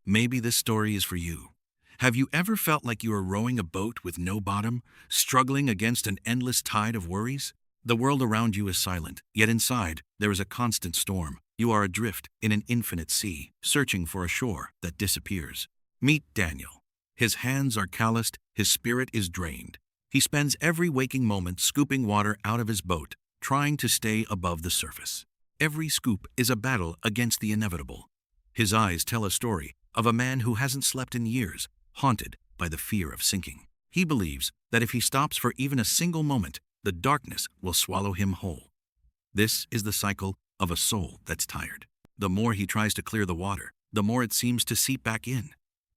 Maybe this story is for you. Have you ever felt like you are rowing a boat with no bottom, struggling against an endless tide of worries? The world around you is silent, yet inside there is a constant storm. You are adrift in an infinite sea, searching for a shore that disappears. Meet Daniel. His hands are calloused, his spirit is drained. He spends every waking moment scooping water out of his boat, trying to stay above the surface. Every scoop is a battle against the inevitable. His eyes tell a story of a man who hasn't slept in years, haunted by the fear of sinking. He believes that if he stops for even a single moment, the darkness will swallow him whole. This is the cycle of a soul that's tired. The more he tries to clear the water, the more it seems to seep back in.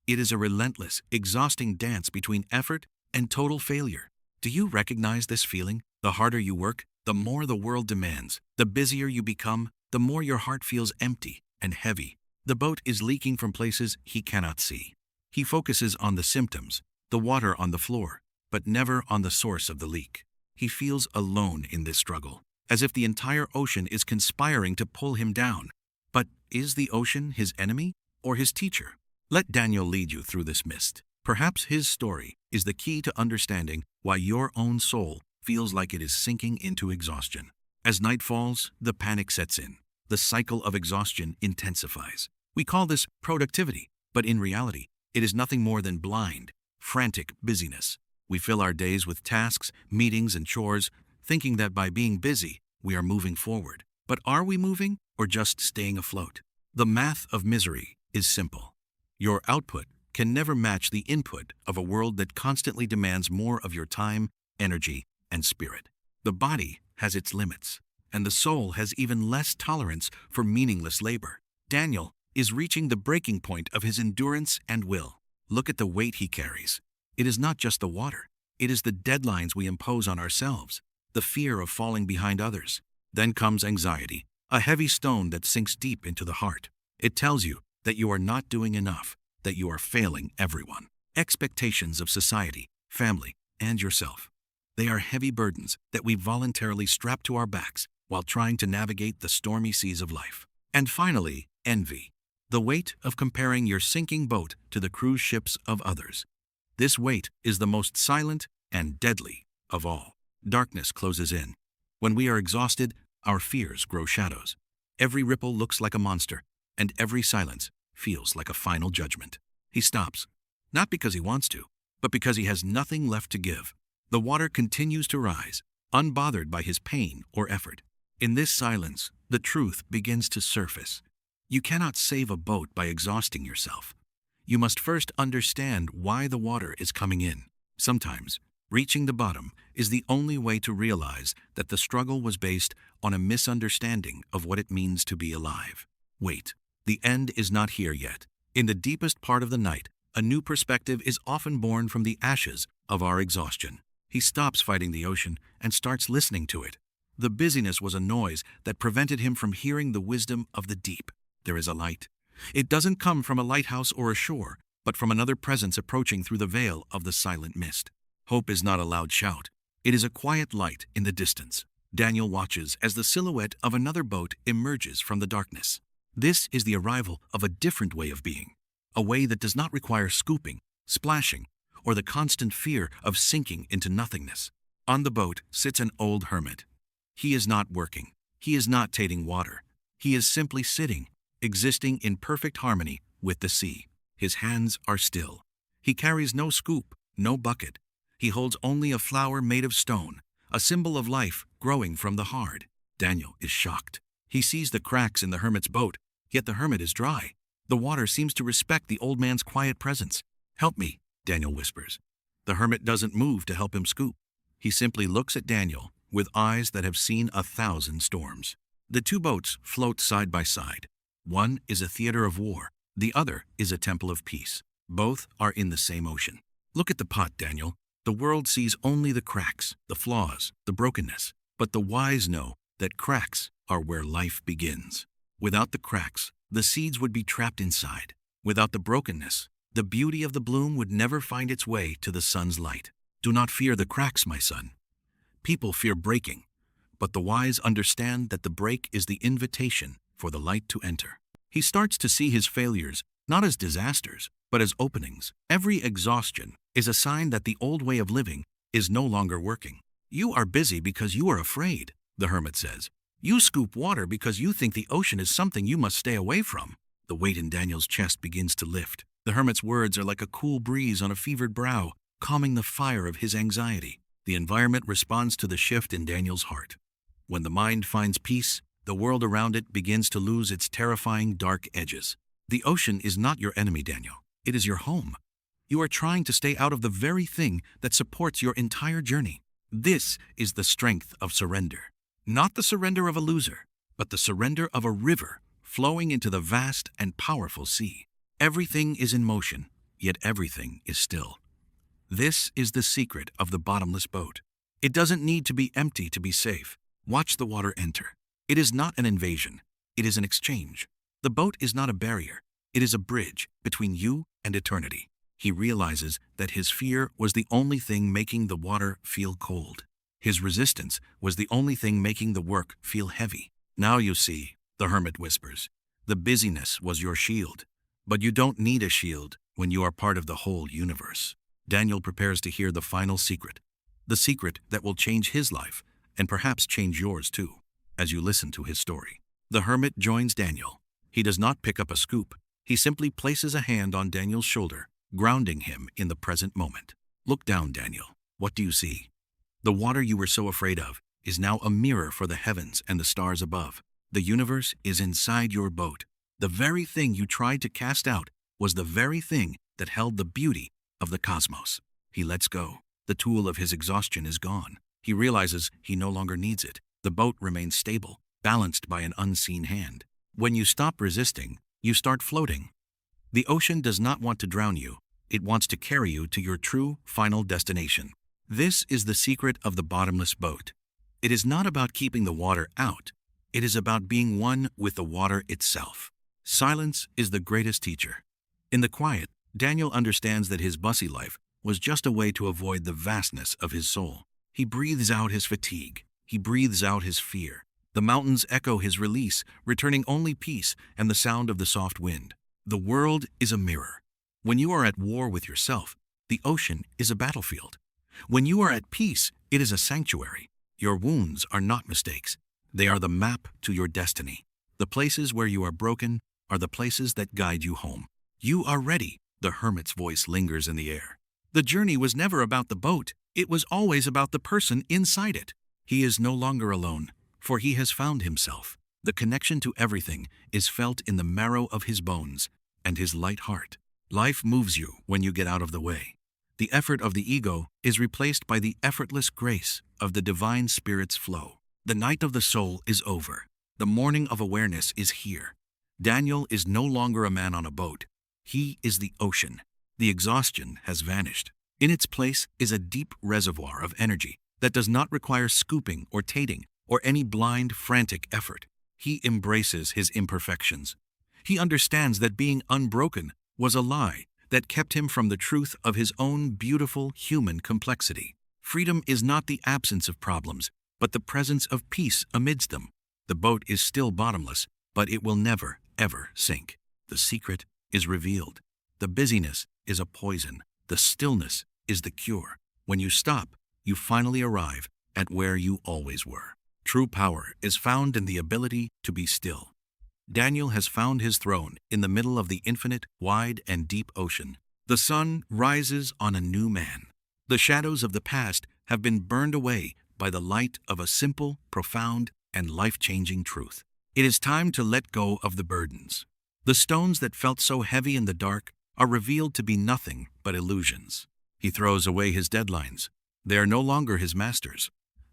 It is a relentless, exhausting dance between effort and total failure. Do you recognize this feeling? The harder you work, the more the world demands. The busier you become, the more your heart feels empty and heavy. The boat is leaking from places he cannot see. He focuses on the symptoms, the water on the floor, but never on the source of the leak. He feels alone in this struggle, as if the entire ocean is conspiring to pull him down. But is the ocean his enemy or his teacher? Let Daniel lead you through this mist. Perhaps his story is the key to understanding why your own soul feels like it is sinking into exhaustion. As night falls, the panic sets in. The cycle of exhaustion intensifies. We call this productivity, but in reality, it is nothing more than blind, frantic busyness. We fill our days with tasks, meetings, and chores, thinking that by being busy, we are moving forward. But are we moving or just staying afloat? The math of misery is simple. Your output can never match the input of a world that constantly demands more of your time, energy, and spirit. The body has its limits, and the soul has even less tolerance for meaningless labor. Daniel is reaching the breaking point of his endurance and will. Look at the weight he carries. It is not just the water. It is the deadlines we impose on ourselves, the fear of falling behind others. Then comes anxiety, a heavy stone that sinks deep into the heart. It tells you that you are not doing enough, that you are failing everyone. Expectations of society, family, and yourself. They are heavy burdens that we voluntarily strap to our backs while trying to navigate the stormy seas of life. And finally, envy. The weight of comparing your sinking boat to the cruise ships of others. This weight is the most silent and deadly of all. Darkness closes in. When we are exhausted, our fears grow shadows. Every ripple looks like a monster, and every silence feels like a final judgment. He stops, not because he wants to, but because he has nothing left to give. The water continues to rise, unbothered by his pain or effort. In this silence, the truth begins to surface. You cannot save a boat by exhausting yourself. You must first understand why the water is coming in. Sometimes, reaching the bottom is the only way to realize that the struggle was based on a misunderstanding of what it means to be alive. Wait, the end is not here yet. In the deepest part of the night, a new perspective is often born from the ashes of our exhaustion. He stops fighting the ocean and starts listening to it. The busyness was a noise that prevented him from hearing the wisdom of the deep. There is a light. It doesn't come from a lighthouse or a shore, but from another presence approaching through the veil of the silent mist. Hope is not a loud shout. It is a quiet light in the distance. Daniel watches as the silhouette of another boat emerges from the darkness. This is the arrival of a different way of being, a way that does not require scooping, splashing, or the constant fear of sinking into nothingness. On the boat sits an old hermit. He is not working. He is not taking water. He is simply sitting, existing in perfect harmony with the sea. His hands are still. He carries no scoop, no bucket. He holds only a flower made of stone, a symbol of life growing from the hard. Daniel is shocked. He sees the cracks in the hermit's boat, yet the hermit is dry. The water seems to respect the old man's quiet presence. "Help me," Daniel whispers. The hermit doesn't move to help him scoop. He simply looks at Daniel with eyes that have seen 1,000 storms. The two boats float side by side. One is a theater of war. The other is a temple of peace. Both are in the same ocean. Look at the pot, Daniel. The world sees only the cracks, the flaws, the brokenness. But the wise know that cracks are where life begins. Without the cracks, the seeds would be trapped inside. Without the brokenness, the beauty of the bloom would never find its way to the sun's light. Do not fear the cracks, my son. People fear breaking, but the wise understand that the break is the invitation for the light to enter. He starts to see his failures not as disasters, but as openings. Every exhaustion is a sign that the old way of living is no longer working. You are busy because you are afraid, the hermit says. You scoop water because you think the ocean is something you must stay away from. The weight in Daniel's chest begins to lift. The hermit's words are like a cool breeze on a fevered brow, calming the fire of his anxiety. The environment responds to the shift in Daniel's heart. When the mind finds peace, the world around it begins to lose its terrifying dark edges. The ocean is not your enemy, Daniel. It is your home. You are trying to stay out of the very thing that supports your entire journey. This is the strength of surrender. Not the surrender of a loser, but the surrender of a river flowing into the vast and powerful sea. Everything is in motion, yet everything is still. This is the secret of the bottomless boat. It doesn't need to be empty to be safe. Watch the water enter. It is not an invasion. It is an exchange. The boat is not a barrier. It is a bridge between you and eternity. He realizes that his fear was the only thing making the water feel cold. His resistance was the only thing making the work feel heavy. Now you see, the hermit whispers, the busyness was your shield. But you don't need a shield when you are part of the whole universe. Daniel prepares to hear the final secret, the secret that will change his life and perhaps change yours too, as you listen to his story. The hermit joins Daniel. He does not pick up a scoop. He simply places a hand on Daniel's shoulder, grounding him in the present moment. Look down, Daniel. What do you see? The water you were so afraid of is now a mirror for the heavens and the stars above. The universe is inside your boat. The very thing you tried to cast out was the very thing that held the beauty of the cosmos. He lets go. The tool of his exhaustion is gone. He realizes he no longer needs it. The boat remains stable, balanced by an unseen hand. When you stop resisting, you start floating. The ocean does not want to drown you. It wants to carry you to your true, final destination. This is the secret of the bottomless boat. It is not about keeping the water out. It is about being one with the water itself. Silence is the greatest teacher. In the quiet, Daniel understands that his busy life was just a way to avoid the vastness of his soul. He breathes out his fatigue. He breathes out his fear. The mountains echo his release, returning only peace and the sound of the soft wind. The world is a mirror. When you are at war with yourself, the ocean is a battlefield. When you are at peace, it is a sanctuary. Your wounds are not mistakes. They are the map to your destiny. The places where you are broken are the places that guide you home. You are ready. The hermit's voice lingers in the air. The journey was never about the boat. It was always about the person inside it. He is no longer alone, for he has found himself. The connection to everything is felt in the marrow of his bones and his light heart. Life moves you when you get out of the way. The effort of the ego is replaced by the effortless grace of the divine spirit's flow. The night of the soul is over. The morning of awareness is here. Daniel is no longer a man on a boat. He is the ocean. The exhaustion has vanished. In its place is a deep reservoir of energy that does not require scooping or tating or any blind, frantic effort. He embraces his imperfections. He understands that being unbroken was a lie that kept him from the truth of his own beautiful human complexity. Freedom is not the absence of problems, but the presence of peace amidst them. The boat is still bottomless, but it will never, ever sink. The secret is revealed. The busyness is a poison. The stillness is the cure. When you stop, you finally arrive at where you always were. True power is found in the ability to be still. Daniel has found his throne in the middle of the infinite, wide, and deep ocean. The sun rises on a new man. The shadows of the past have been burned away by the light of a simple, profound, and life-changing truth. It is time to let go of the burdens. The stones that felt so heavy in the dark are revealed to be nothing but illusions. He throws away his deadlines. They are no longer his masters.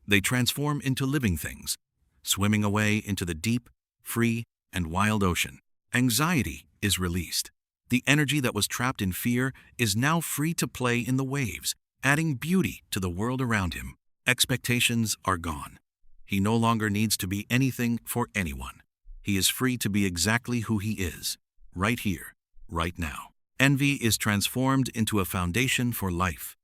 They transform into living things, swimming away into the deep, free, and wild ocean. Anxiety is released. The energy that was trapped in fear is now free to play in the waves, adding beauty to the world around him. Expectations are gone. He no longer needs to be anything for anyone. He is free to be exactly who he is, right here, right now. Envy is transformed into a foundation for life.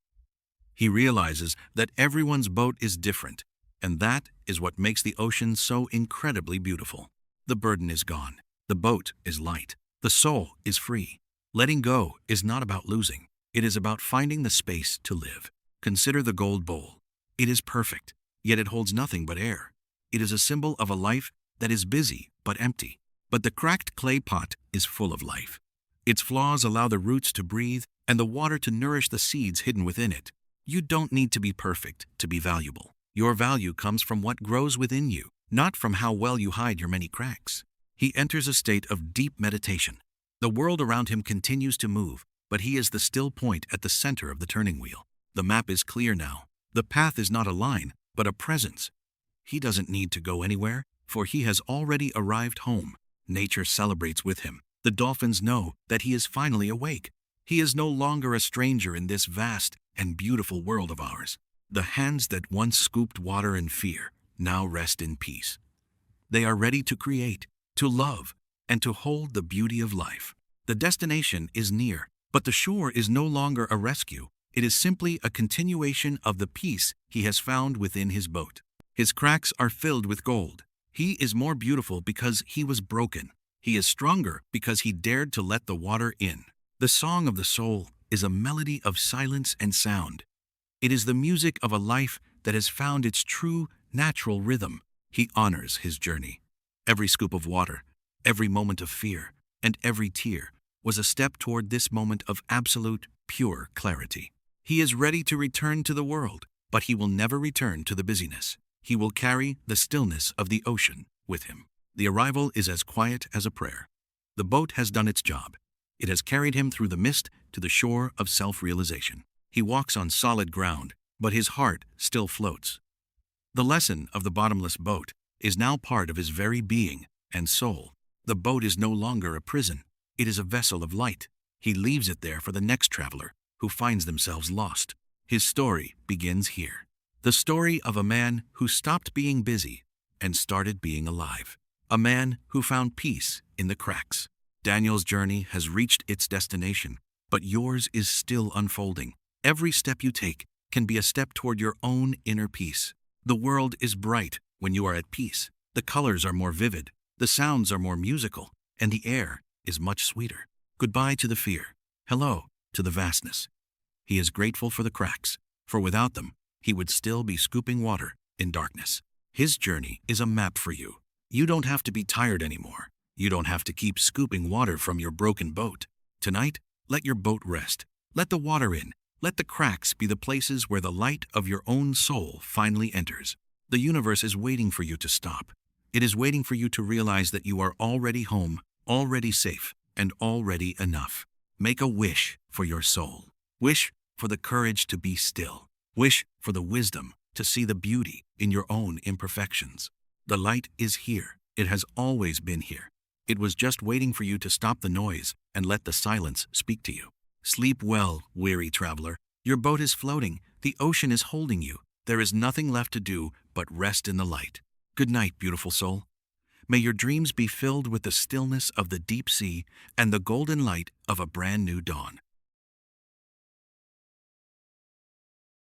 He realizes that everyone's boat is different, and that is what makes the ocean so incredibly beautiful. The burden is gone. The boat is light. The soul is free. Letting go is not about losing. It is about finding the space to live. Consider the gold bowl. It is perfect, yet it holds nothing but air. It is a symbol of a life that is busy but empty. But the cracked clay pot is full of life. Its flaws allow the roots to breathe and the water to nourish the seeds hidden within it. You don't need to be perfect to be valuable. Your value comes from what grows within you, not from how well you hide your many cracks. He enters a state of deep meditation. The world around him continues to move, but he is the still point at the center of the turning wheel. The map is clear now. The path is not a line, but a presence. He doesn't need to go anywhere, for he has already arrived home. Nature celebrates with him. The dolphins know that he is finally awake. He is no longer a stranger in this vast and beautiful world of ours. The hands that once scooped water in fear now rest in peace. They are ready to create, to love, and to hold the beauty of life. The destination is near, but the shore is no longer a rescue. It is simply a continuation of the peace he has found within his boat. His cracks are filled with gold. He is more beautiful because he was broken. He is stronger because he dared to let the water in. The song of the soul is a melody of silence and sound. It is the music of a life that has found its true, natural rhythm. He honors his journey. Every scoop of water, every moment of fear, and every tear was a step toward this moment of absolute, pure clarity. He is ready to return to the world, but he will never return to the busyness. He will carry the stillness of the ocean with him. The arrival is as quiet as a prayer. The boat has done its job. It has carried him through the mist to the shore of self-realization. He walks on solid ground, but his heart still floats. The lesson of the bottomless boat is now part of his very being and soul. The boat is no longer a prison. It is a vessel of light. He leaves it there for the next traveler who finds themselves lost. His story begins here. The story of a man who stopped being busy and started being alive. A man who found peace in the cracks. Daniel's journey has reached its destination, but yours is still unfolding. Every step you take can be a step toward your own inner peace. The world is bright when you are at peace. The colors are more vivid, the sounds are more musical, and the air is much sweeter. Goodbye to the fear. Hello to the vastness. He is grateful for the cracks, for without them, he would still be scooping water in darkness. His journey is a map for you. You don't have to be tired anymore. You don't have to keep scooping water from your broken boat. Tonight, let your boat rest. Let the water in. Let the cracks be the places where the light of your own soul finally enters. The universe is waiting for you to stop. It is waiting for you to realize that you are already home, already safe, and already enough. Make a wish for your soul. Wish for the courage to be still. Wish for the wisdom to see the beauty in your own imperfections. The light is here. It has always been here. It was just waiting for you to stop the noise and let the silence speak to you. Sleep well, weary traveler. Your boat is floating. The ocean is holding you. There is nothing left to do but rest in the light. Good night, beautiful soul. May your dreams be filled with the stillness of the deep sea and the golden light of a brand new dawn.